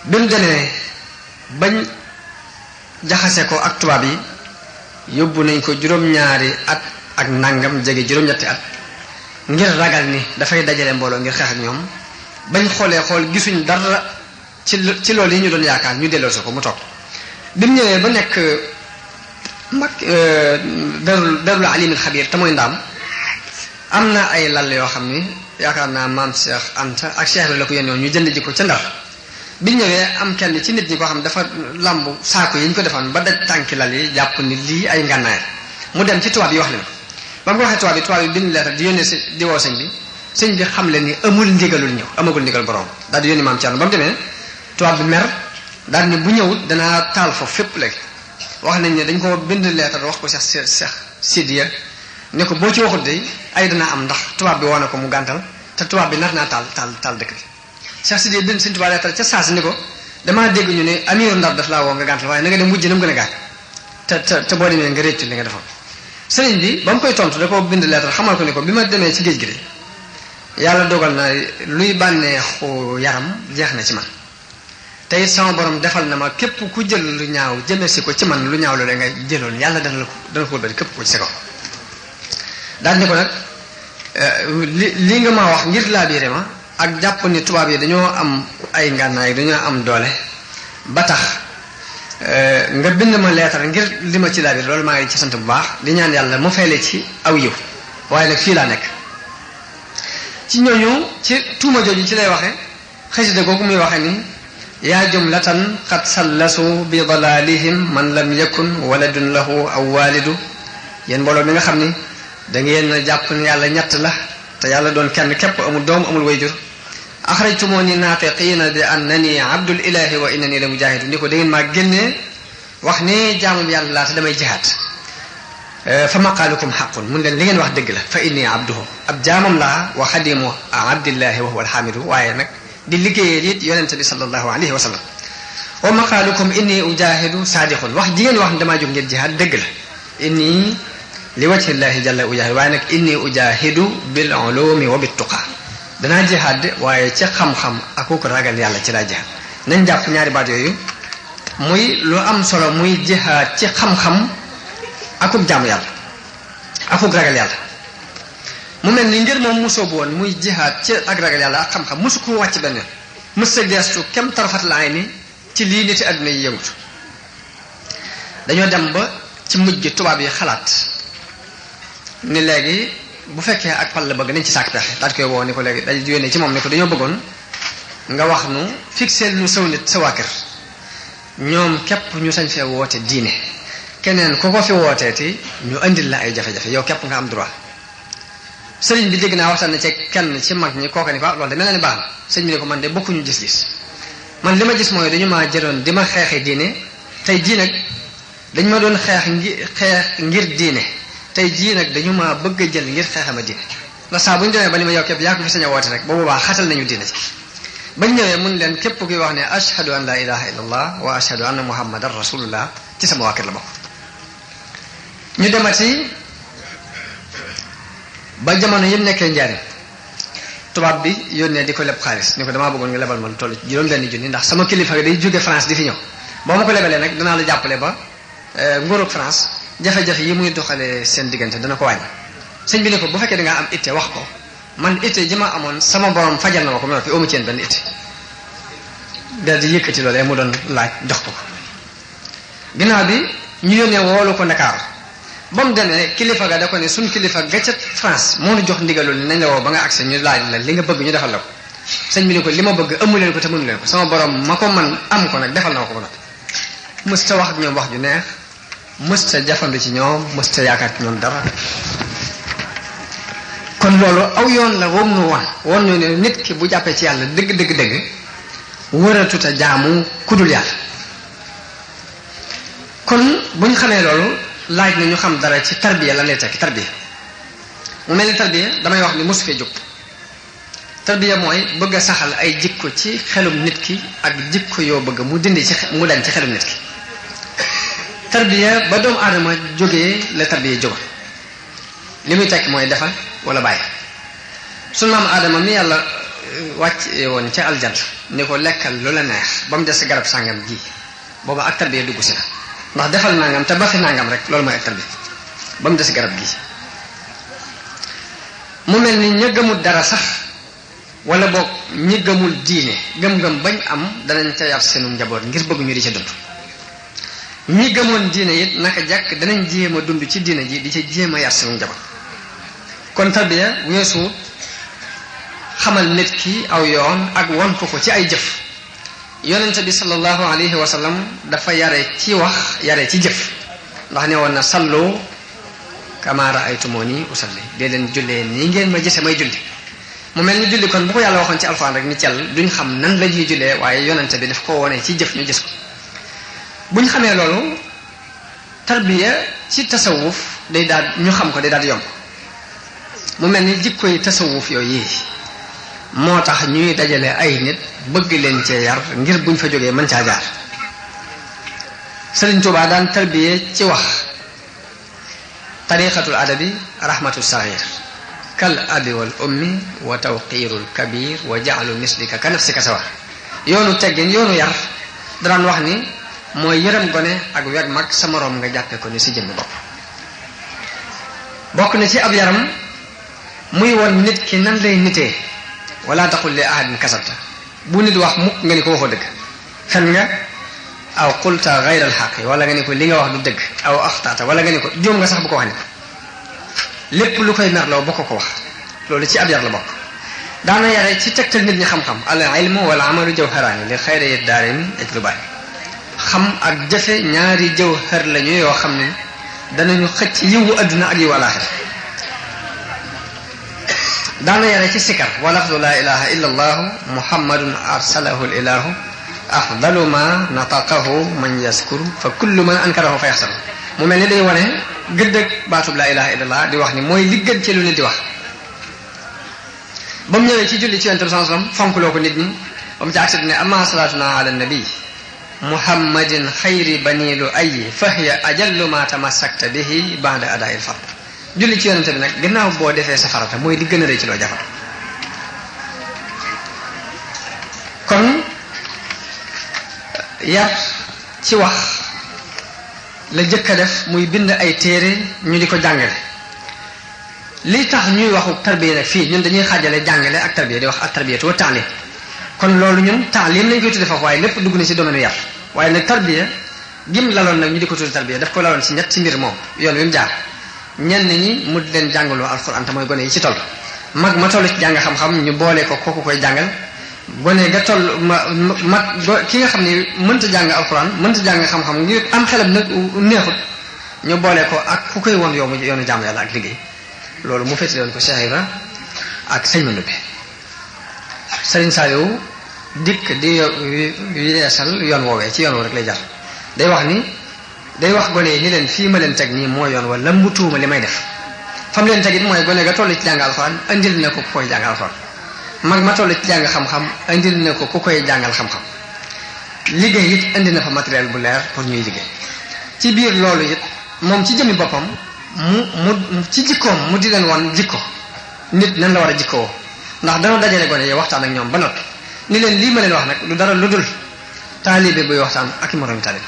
Speaker 1: bi mu demee bañ jaxase ko ak tubaab yi yóbbu nañ ko juróom-ñaari at ak nangam jege juróom-ñetti at ngir ragal ni dafay dajale mbooloo ngir xeex ak ñoom bañ xool gisuñ dara ci loolu yi ñu doon yaakaar ñu delloo si ko mu toog bi mu ñëwee ba nekk mag darul alimil xabiir te mooy ndaam am na ay lal yoo xam ni yaakaar naa maam Cheikh Anta ak Cheikh la ko yéen ñu jënd ji ko ca Ndar biñ ñëwee am kenn ci nit ñi koo xam dafa lamb saako yi ñu ko defoon ba daj tànki lal yi jàpp ni lii ay ngànnaay mu dem ci tubaab yi wax leen ko ba mu ko waxee tubaab yi bind leetar di yónnee di woo sëñ bi xam leen ni amul ndigalul ñëw amagul ndigal borom daal di yónni maam Thierno ba mu demee tubaab bi mer daal ni bu ñëwut danaa taal foofu fépp léegi wax nañ ne dañ ko bind leetar wax ko Cheikh Sidiya ne ko boo ci waxut de ay dana am ndax tubaab bi woo na ko mu gàntal te tubaab bi nar naa taal dëkk bi Cheikh Sidiya bind sëñ tubaab leetar ca saasi ni ko damaa dégg ñu ne amiru Ndar daf laa woo nga gàntal waaye na nga dem mujj na mu gën a gaañ te boo demee nga réccu li nga defoon sëriñ bi ba mu koy tontu da ko bind leetar xamal ko ni ko bi ma demee ci géej gi de yàlla dogal na luy bànneexu yaram jeex na ci man te it sama borom defal na ma képp ku jël lu ñaaw jëme si ko ci man lu ñaaw loolu nga jëloon yàlla dana ko wëlbati képp ko ci sa kaw daal ni ko nag li nga ma wax ngir laa biire ma ak jàpp ni tubaab yi dañoo am ay ngànnaay dañoo am doole ba tax nga bind ma leetar ngir li ma ci laa biire loolu maa ngi ci sant bu baax di ñaan yàlla mu fayle ci aw yiw waaye nag fii laa nekk ci ñooñu ci tuuma jooju ci lay waxe xasida googu muy waxe ni yaa jumlatan qad sallasu bi dalalihim man lam yakun waladun lahu aw walidu yéen mbooloo mi nga xam ni da ngeen jàpp ne yàlla ñett la te yàlla doon kenn képp amul doom amul wayjur axrajtumuni naafiqiina bi annani abdul ilahi wa innani la mujahidu ni ko da ngeen maa génnee wax ne jaamu yàlla laa te damay jihaad fa maqaalukum xaqun mun leen li ngeen wax dëgg la fa inni abduhu ab jaamam laa wa xadimu abdillahi wa huwa alxaamidu waaye nag di liggéeyee it yonente bi sallallahu alayhi wa sallam wa maqaalukum inni ujahidu saadiqun wax jigéen wax ne damaa jóg ngir jihaad dëgg la inni li wajhillahi jalla ujahidu waaye nag inni ujahidu bil ulumi wa bit tuqa danaa jihaad de waaye ci xam-xam ak ko ragal yàlla ci laa jihaad nañ jàpp ñaari baat yooyu muy lu am solo muy jihaad ci xam-xam akuk jaamu yàlla akuk ragal yàlla mu mel ni ngir moom mosoo bu woon muy jihaad ci ak ragal yàlla ak xam-xam mosu ko wàcc benn yoon mos sa geestu kem tarafat laay ni ci lii niti àdduna yi yëngutu dañoo dem ba ci mujj gi tubaab yi xalaat ni léegi bu fekkee ak pal la bëgg nañ ci sàkk pexe daal koy woo ni ko léegi dañ yónnee ci moom ni ko dañoo bëggoon nga wax nu fixé nu saw nit sa waa kër ñoom képp ñu sañ fee woote diine keneen ku ko fi wooteeti ñu andil la ay jafe-jafe yow képp nga am droit sëriñ bi dégg naa waxtaan na ci kenn ci mag ñi kooka ni ko loolu de mel na ni baax na sëriñ bi ne ko man de bokkuñu gis-gis man li ma gis mooy dañu maa jëloon di ma xeexi diine tey jii nag dañ ma doon xeex ngir diine
Speaker 2: tey jii nag dañu ma bëgg a jël ngir xeexama diine ndax saa bu ñu demee ba ni ma yow képp yaa ko fi sañ a woote rek ba boobaa xatal nañu diine ci bañ ñëwee mun leen képp kuy wax ne ashhadu an la ilaha illallah wa ashhadu anna muhammadan rasulullah ci sama waa kër la bokk. ñu demati ba jamono yëpp nekkee njariñ tubaab bi yónnee di ko leb xaalis ni ko damaa bëggoon nga lebal ma lu toll ci juróom-benn junni ndax sama kilifa day jóge France di fi ñëw boo ma ko lebalee nag danaa la jàppale ba nguurug France jafe-jafe yi muy doxalee seen diggante dana ko wàññi. sëñ bi ne ko bu fekkee da ngaa am itte wax ko man itte ji ma amoon sama borom fajal na ma ko ma fi amu ci benn itte daal di yëkkati loolee mu doon laaj jox ko ginnaaw bi ñu yónnee woolu ko Ndakaaru ba mu demee kilifa ga da ko ne suñ kilifa ga ca France moo nu jox ndigalul nañ la woo ba nga agsi ñu laaj la li nga bëgg ñu defal la ko sëñ bi ne ko li ma bëgg amu leen ko te mënu leen ko sama borom ma ko man am ko nag defal na ma ko ba noppi mësta wax ak ñoom wax ju neex mësta jafandu ci ñoom mësta yaakaar ci ñoom dara. kon loolu aw yoon la woom nu woon ñu ne nit ki bu jàppee ci yàlla dëgg wëratuta jaamu kudul yàlla. kon bu ñu xamee loolu laaj na ñu xam dara ci tarbiya lan lay tekki tarbiya mu mel ni tarbiya damay wax ni mosu fee jóg tarbiya mooy bëgg a saxal ay jikko ci xelum nit ki ak jikko yoo bëgg mu dindi ci mu dañ ci xelum nit ki. tarbiya ba doomu aadama jógee la tarbiya jóg li muy tekk mooy defal wala bàyyi sunu maam aadama mi yàlla wàcc woon ca aljanna ni ko lekkal lu la neex ba mu des garab sàngam ji booba ak tarbiya dugg si na ndax defal nangam te ba fi nangam rek loolu mooy ak tarbiya ba mu des garab gi mu mel ni ña gëmul dara sax wala boog ñi gëmul diine gëm-gëm bañ am danañ ca yar seenu njaboot ngir bëgg ñu di ca dund ñi gëmoon diine it naka jàkk danañ jéem a dund ci diine ji di ca jéem a yar seenu njaboot kon tarbiya weesu xamal nit ki aw yoon ak won ko ci ay jëf yonente bi sallallahu alayhi wa sallam dafa yare ci wax yare ci jëf ndax ne woon na sallu kama raaytumuni usalli dee leen jullee nii ngeen ma gise may julli mu mel ni julli kon bu ko yàlla waxoon ci alxuraan rek ni cell duñ xam nan la ñuy jullee waaye yonente bi daf ko wone ci jëf ñu gis ko buñ xamee loolu tarbiya ci tasawuf day daal ñu xam ko day daal di yomb mu mel ni jikko yi tasawuf yooyu yi moo tax ñuy dajale ay nit bëgg leen cee yar ngir buñ fa jógee mën caa jaar Sëriñ Tuubaa daan tarbiye ci wax tariqatul adabi rahmatu saghir kal abi wal ummi wa tawqirul kabir wa ja'lu mislika ka nafsika sawa yoonu teggin yoonu yar daan wax ni mooy yërëm gone ak weg mag sa moroom nga jàppe ko ni si jëmmi bopp bokk na ci ab yaram muy won nit ki nan lay nitee wala taqul li ahadin kasabta bu nit wax mukk nga ni ko waxoo dëgg fen nga aw qulta gayra alxaqi wala nga ni ko li nga wax du dëgg aw axtaata wala nga ni ko jóom nga sax bu ko wax ni ko lépp lu koy merloo bokk ko wax loolu ci ab yar la bokk daana yare ci tegtal nit ñi xam-xam al ilmu wal amalu jawharaani li xayri daarini ajlubaani xam ak jëfe ñaari jawhar lañu yoo xam ne danañu xëcc yiwu adduna ak yiwu alaaxira daana yare ci sikar wa lafdu laa ilaha illa allahu muhammadun arsalahu ilahu afdalu ma nataqahu man yaskuru fa kullu man ankarahu fa yaxsaru mu mel ni day wane gëddëg baatub laa ilaha illa allah di wax ni mooy li gën ci lu nit di wax ba mu ñëwee ci julli ci yonent bi sallallahu alayhi wasallam fonkloo ko nit ñi ba mu ci agsi ne amma salaatuna ala nabi muhammadin xayri bani lu ayi fahiya ajallu ma tamassakta bihi ba'da adaa'il fard julli ci yonente bi nag gannaaw boo defee sa farata mooy li gën a rëy ci loo jafal kon yar ci wax la jëkk a def muy bind ay téere ñu di ko jàngale li tax ñuy waxu tarbiya nag fii ñun dañuy xaajale jàngale ak tarbiya di wax ak tarbiyatu wa taalim kon loolu ñun taalim lañ koy tudde foofu waaye lépp dugg na ci domaine yar waaye nag tarbiya gim laloon nag ñu di ko tudde tarbiya daf ko laloon ci ñett ci mbir moom yoon wi mu jaar ñenn ñi mu leen jàngaloo alxuraan te mooy gone yi ci toll mag ma toll ci jàng xam-xam ñu boole ko kooku koy jàngal gone ga toll mag ki nga xam ne mënta jàng alxuraan mënta jàng xam-xam ngir am xelam nag neexut ñu boole ko ak ku koy won yoonu jàmm yàlla ak liggéey loolu mu féetale woon ko Cheikh Ibra ak sëñ Mandumbe Sëriñ Saliou dikk di yeesal yoon woowee ci yoon woo rek lay jar day wax ni day wax gone yi ni leen fii ma leen teg nii moo yoon wala mbutuuma li may def fam leen teg it mooy gone ga toll ci jàng alxuraan andil na ko ku koy jàngal alxuraan mag ma toll ci jàng xam-xam andil na ko ku koy jàngal xam-xam liggéey it indi na fa matériel bu leer pour ñuy liggéey ci biir loolu it moom ci jëmmi boppam mu ci jikkoom mu di leen wan jikko nit nan la war a jikkoo ndax dana dajale gone yi waxtaan ak ñoom ba noppi ni leen lii ma leen wax nag lu dara lu dul taalibe buy waxtaan ak i moroom taalibe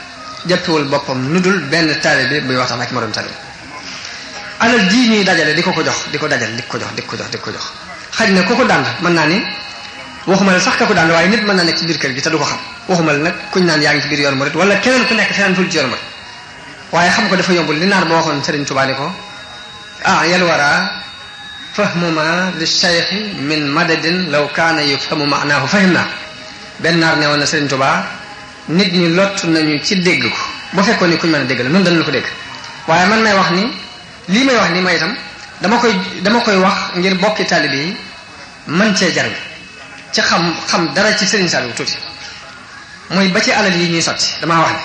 Speaker 2: jàppewul boppam lu dul benn taalibe buy waxtaan ak i moroom taalibe alal ji ñuy dajale di ko jox di ko jox xaj na ku ko dànd mën naa ni waxuma la sax ka ko dànd waaye nit mën naa nekk ci biir kër gi te du ko xam waxuma la nag kuñ naan yaa ngi ci biir yoon murit wala keneen ku nekk feneen ful ci yoon murit waaye xam ko dafa yombul li naar ba waxoon Sëriñ Tuubaa ni ko yal wara fahmuma li cheikhi min madadin law kaana yufhamu maanaahu fahim naa benn naar ne woon na Sëriñ Tuubaa nit ñi lott nañu ci dégg ko ba fekkoon ni kuñ mën a dégg la noonu danañu ko dégg waaye man may wax ni lii may wax ni ma itam dama koy wax ngir bokki taalibe yi man cee jariñ ci xam dara ci Sëriñ Saliou tuuti mooy ba ci alal yi ñuy sotti damaa wax ne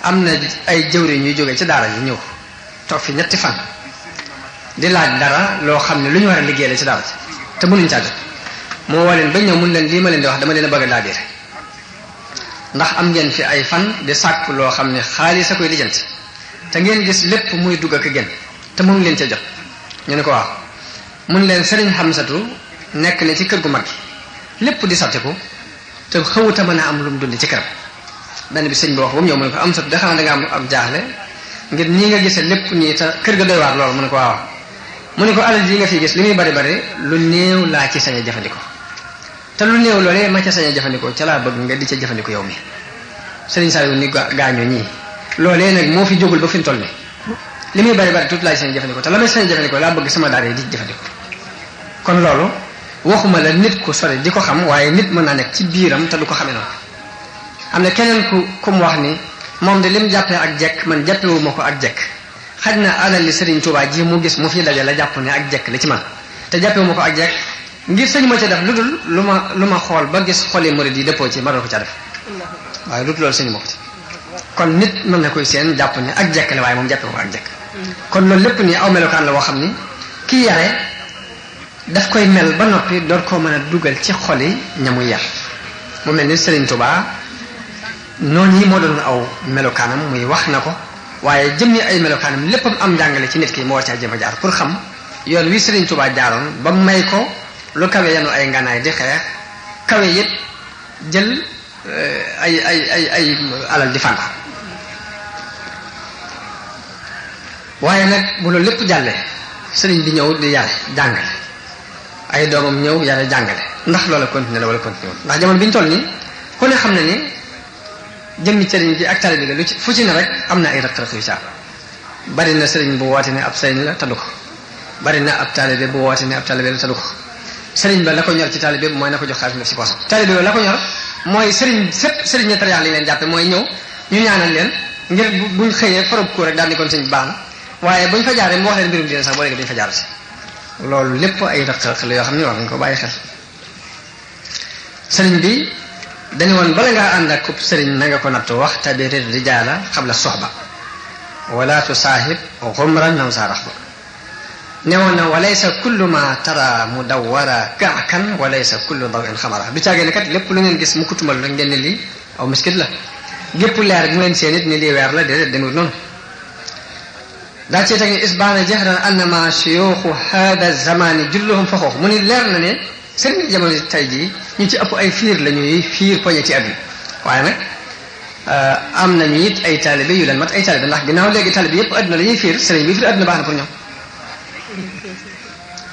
Speaker 2: am na ay jëwriñ ñuy jógee ci daara yi ñëw toog fi ñetti fan di laaj dara loo xam ne lu ñu war a liggéey la ci daara ji te mënuñ caa jot moo woo leen ba ñëw mun leen lii ma leen di wax dama leen a bëgg a laabiire ndax am ngeen fi ay fan di sàkk loo xam ne xaalis a koy lijjanti te ngeen gis lépp muy dugg ak a génn te mënu leen ca jot ñu ne ko waaw mun leen Sëriñ Xamsatu nekk ne ci kër gu mag gi lépp di sottiku te xawuta mën a am lu mu dundi ci këram benn bi sëñ bi wax ba mu ñëw mu ne ko am sot da xam ne da nga am jaaxle ngir nii nga gisee lépp nii te kër ga doy waar loolu mu ne ko waaw mu ne ko alal ji nga fi gis li muy bari bari lu néew laa ci sañ a jëfandikoo te lu néew loolee ma ca sañ a jëfandikoo ca laa bëgg nga di ca jëfandikoo yow mi Sëriñ Saliou ni gaañoo ñii loolee nag moo fi jógul ba fi mu toll nii li muy bari bari tuuti laa ci sañ a jëfandikoo te la may sañ a jëfandikoo laa bëgg sama daara yi di jëfandikoo kon loolu waxuma la nit ku sori di ko xam waaye nit mën naa nekk ci biiram te du ko xamee noonu am na keneen ku mu wax ni moom de lim jàppee ak jekk man jàppewuma ko ak jekk xaj na alal li Sëriñ Tuubaa ji mu gis mu fi daje la jàpp ne ak jekk li ci man te jàppewuma ko ak jekk ngir sëñ ma ca def lu dul lu ma xool ba gis xoli murid yi dëppoo ci ma doon ko ca def waaye lu dul loolu sëñ ma ko ci kon nit mën na koy seen jàpp ne ak jekk la waaye moom jàppewu ko ak jekk kon loolu lépp nii aw melokaan la woo xam ni kii yare daf koy mel ba noppi door koo mën a dugal ci xoli ñamu yar mu mel ni Sëriñ Tuubaa noonu yi moo doon aw melokaanam muy wax na ko waaye jëmmi ay melokaanam léppam am njàngale ci nit ki moo war caa jëm a jaar pour xam yoon wi Sëriñ Tuubaa jaaroon ba may ko lu kawe yanu ay nganaay di xeex kawe yit jël ay alal di fànta waaye nag bu loolu lépp jàllee sëriñ bi ñëw di yare jàngale ay doomam ñëw yare jàngale ndax loola continué la wala continué woon ndax jamono bi ñu toll nii ku ne xam ne ni jëmmi sëriñ bi ak taalibe bi lu ci fu ci ne rek am na ay rëq-rëq yu ca bari na sëriñ bu woote ne ab sëriñ la taddu ko bari na ab taalibe bu woote ne ab taalibe la taddu ko sëriñ ba la ko ñor ci taalibe bi mooy na ko jox xaalis def ci poosam taalibe ba la ko ñor mooy sëriñ sépp sëriñ ña tariyaax li leen jàppe mooy ñëw ñu ñaanal leen ngir buñ xëyee farob ko rek daal di kon sëñ bi baax na waaye buñ fa jaaree mu wax leen mbirum dina sax boo léegi duñ fa jaarati loolu lépp ay rëq-rëq la yoo xam ne war nañ ko bàyyi xel sëriñ bi dañu woon bala ngaa ànd ak kub sëriñ na nga ko nattu wax tabiri rijaala xabla soxba wala tusaahib xumran naw saarax ba newoon na walaysa kullu ma tara mudawwara kaakan walaysa kullu daw in xamara du caagee ne kat lépp lu ngeen gis mu kutumal rek ngeen ne lii aw miskit la gépp leer bu ngeen seen it ni lii weer la déedéet demut noonu daa cee teg ni isbaana jahran annama shuyuxu hada zamani julluhum fa xoox mu ni leer na ne sëriñ jamono tey jii ñu ci ëpp ay fiir la ñuy fiir poñe ci àdduna waaye nag am nañu it ay taalibe yu leen mat ay taalibe ndax ginnaaw léegi taalibe yëpp àdduna la ñuy fiir sëriñ bi fiir àdduna baax na pour ñoom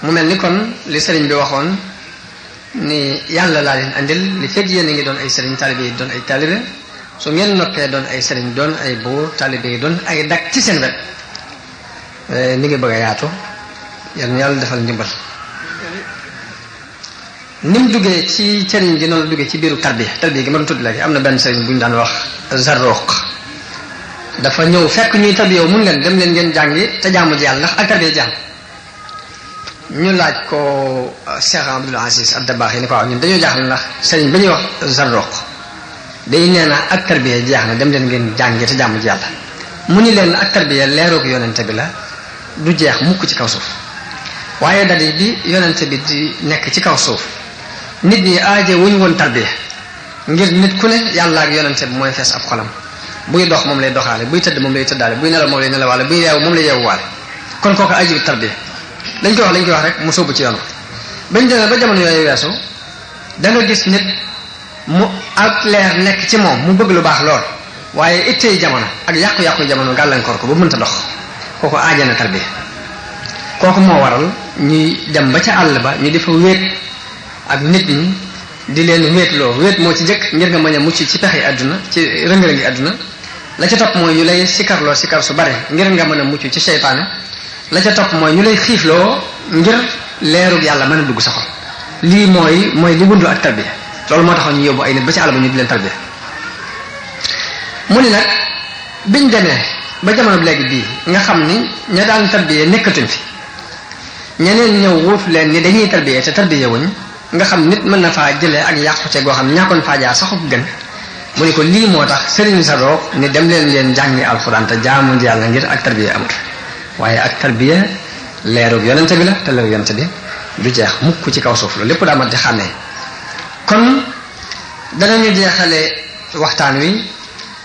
Speaker 2: mu mel ni kon li sëriñ bi waxoon ni yàlla laa leen andil li fekk yéen a ngi doon ay sëriñ taalibe yi doon ay taalibe su ngeen noppee doon ay sëriñ doon ay buur taalibe yi doon ay dak ci seen wet ni ngi bëgg a yaatu yàlla defal ndimbal ni mu duggee ci sëriñ gi noonu la duggee ci biiru tarbiya gi ma doon tudd léegi am na benn sëriñ bu ñu daan wax Zarruq dafa ñëw fekk ñuy tarbiya mun leen dem leen ngeen jàngi te jaamu ji yàlla ndax ak tarbiya jàng ñu laaj ko Cheikh Abdoul Aziz Ad-Dabakh yi ni ko waaw ñun dañoo jaaxle ndax sëriñ ba ñuy wax Zarruq day nee na ak tarbiya jeex na dem leen ngeen jàngi te jàmm ci yàlla mu ni leen ak tarbiya leeroog yonente bi la du jeex mukk ci kaw suuf waaye dadi bi yonente bi di nekk ci kaw suuf nit ñi aaje wuñ woon tarbiya ngir nit ku ne yàlla ak yonente bi mooy fees ab xolam buy dox moom lay doxaale buy tëdd moom lay tëddaale buy nelaw moom lay nelawaale buy yeewu moom lay yeewuwaale kon kooku aaji bi tarbiya lañ koy wax rek mu sóobu ci yoon bañ demee ba jamono yooyu weesu da nga gis nit mu ak leer nekk ci moom mu bëgg lu baax lool waaye ittey jamono ak yàqu-yàqu jamono gàllankoor ko ba mënta dox kooku aajana tarbiya kooku moo waral ñuy dem ba ca àll ba ñu di fa wéet ak nit ñi di leen wéetloo wéet moo ci jëkk ngir nga mën a mucc ci pexe àdduna ci rëng-rëngi àdduna la ca topp mooy ñu lay sikarloo sikar su bare ngir nga mën a mucc ci seytaane la ca topp mooy ñu lay xiifloo ngir leerug yàlla mën a dugg sa xol lii mooy li bundu ak tarbiya loolu moo taxoon ñu yóbbu ay nit ba ci àll ba ñu di leen tarbiya mu ni nag biñ demee ba jamono bi léegi bii nga xam ni ña daan tarbiya nekkatuñ fi ñeneen ñëw wuutu leen ni dañuy tarbiya te tarbiya wuñ nga xam nit mën na faa jëlee ak yàqute goo xam ne ñàkkoon faa jaar saxu gën mu ni ko lii moo tax sëriñ sa doog ni dem leen jàngi alxuraan te jaamu yàlla ngir ak tarbiya amut waaye ak tarbiya leerug yonente bi la te leerug yonente bi du jeex mukk ci kaw suuf la lépp daa mat di xàmmee kon danañu jeexale waxtaan wi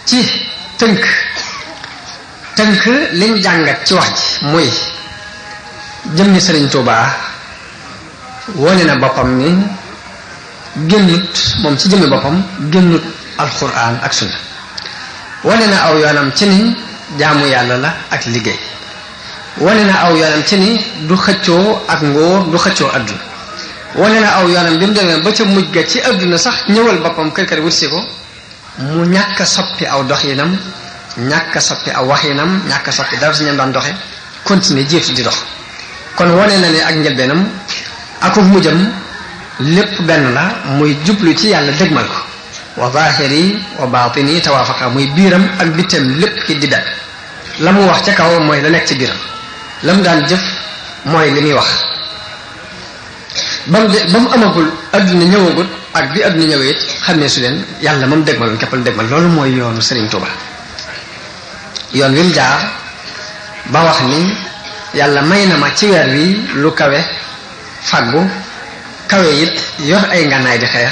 Speaker 2: ci tënk liñ jàngat ci wax ji muy jëmmi sëriñ Tuubaa wone na boppam ni génnut moom ci jëmmi boppam génnut alxuraan ak sunna wone na aw yoonam ci ni jaamu yàlla la ak liggéey wane na aw yoonam ci ni du xëccoo ak ngóor du xëccoo adduna wane na aw yoonam bi mu demee ba ca mujj ga ci adduna sax ñëwal boppam kër wutsi ko mu ñàkk a soppi aw doxinam ñàkk a soppi aw waxinam ñàkk a soppi dara si ñam daan doxe continuer jiitu di dox kon wane na ne ak njëlbeenam akub mujjam lépp benn la muy jublu ci yàlla dëgmal ko wa zahiri wa batini tawaafaqa muy biiram ak bitteem lépp ki di benn la mu wax ca kaw mooy la nekk ci biiram la mu daan jëf mooy li muy wax ba mu amagul adduna ñëwagut ak bi adduna ñëwee it xam ne su leen yàlla moom dëgmaloon képpal dëgmal loolu mooy yoonu Serigne Touba yoon wi mu jaar ba wax ni yàlla may na ma ci weer wi lu kawe faggu kawe it yor ay ngànnaay di xeex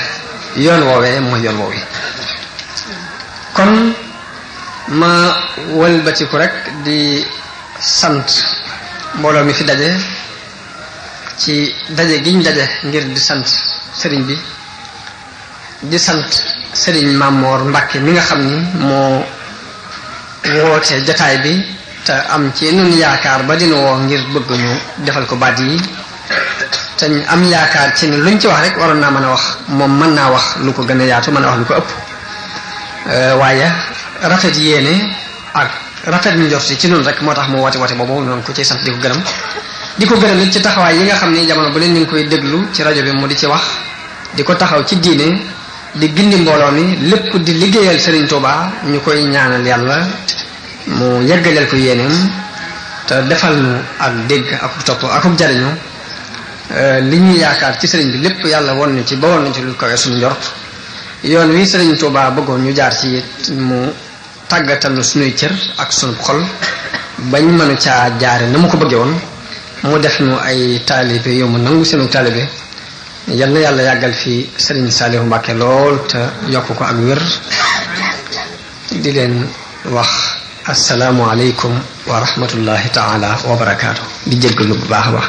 Speaker 2: yoon woowee mooy yoon woowi kon ma wëlbatiku rek di sant mbooloo mi fi daje ci daje giñ daje ngir di sant sëriñ bi di sant sëriñ Mamor Mbàkke mi nga xam ni moo woote jotaay bi te am ci nun yaakaar ba dina woo ngir bëgg ñu defal ko baat yi te am yaakaar ci ni luñ ci wax rek waroon naa mën a wax moom mën naa wax lu ko gën a yaatu mën a wax lu ko ëpp waaye rafet yéene ak rafet ñu njort ci noonu rek moo tax mu woote boobu noonu ko ciy sant di ko gërëm nit ci taxawaay yi nga xam ni jamono bu leen ñu ngi koy déglu ci rajo bi mu di ci wax di ko taxaw ci diine di gindi mbooloo mi lépp di liggéeyal Serigne Touba ñu koy ñaanal yàlla mu yeggaleel ko yéeneem te defal nu ak dégg ak topp akuk jariñu li ñuy yaakaar ci Serigne bi lépp yàlla won ñu ci ba won ñu ci lu kawe suñu njort yoon wi Serigne Touba bëggoon ñu jaar ci mu tàggatal nu suñuy cër ak suñu xol bañ mënu caa jaare na mu ko bëggee woon mu def nu ay taalibe yow mu nangu seenu taalibe yal na yàlla yàggal fi Serigne Saliou Mbacke lool te yokk ko ak wér di leen wax asalaamu aleykum wa rahmatullahi taala wa barakaatu di jéggalu bu baax a baax